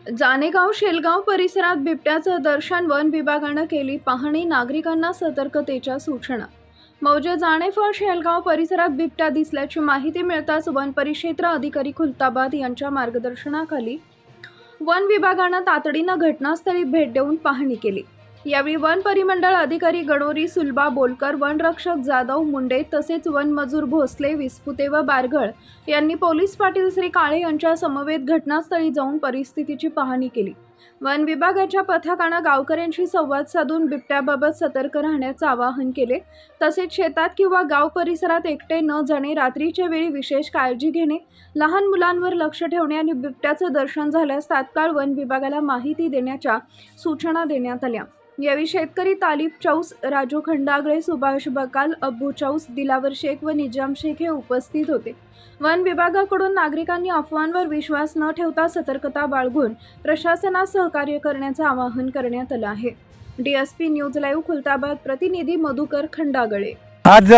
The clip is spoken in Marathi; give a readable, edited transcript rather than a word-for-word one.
जानेगाव शेलगाव परिसरात बिबट्याचं दर्शन, वन विभागानं केली पाहणी, नागरिकांना सतर्कतेच्या सूचना। मौजे जाणेफळ शेलगाव परिसरात बिबट्या दिसल्याची माहिती मिळताच वन परिक्षेत्र अधिकारी खुलताबाद यांच्या मार्गदर्शनाखाली वन विभागानं तातडीनं घटनास्थळी भेट देऊन पाहणी केली। यावेळी वन परिमंडळ अधिकारी गणोरी सुलभा बोलकर, वनरक्षक जाधव मुंडे तसेच वनमजूर भोसले, विस्पुते व बारगळ यांनी पोलीस पाटील श्री काळे यांच्या समवेत घटनास्थळी जाऊन परिस्थितीची पाहणी केली। वन विभागाच्या पथकानं गावकऱ्यांशी संवाद साधून बिबट्याबाबत सतर्क राहण्याचं आवाहन केले। तसेच शेतात किंवा गाव परिसरात एकटे न जाणे, रात्रीच्या वेळी विशेष काळजी घेणे, लहान मुलांवर लक्ष ठेवणे आणि बिबट्याचं दर्शन झाल्यास तात्काळ वन विभागाला माहिती देण्याच्या सूचना देण्यात आल्या। यावेळी शेतकरी तालिब चौस, राजू खंडागळे, सुभाष बकाल, अब्बू चौस, दिलावर शेख व निजाम शेख हे उपस्थित होते। वन विभागाकडून नागरिकांनी अफवांवर विश्वास न ठेवता सतर्कता बाळगून प्रशासनास सहकार्य करण्याचं आवाहन करण्यात आलं आहे। DSP न्यूज लाईव्ह खुलताबाद प्रतिनिधी मधुकर खंडागळे। आज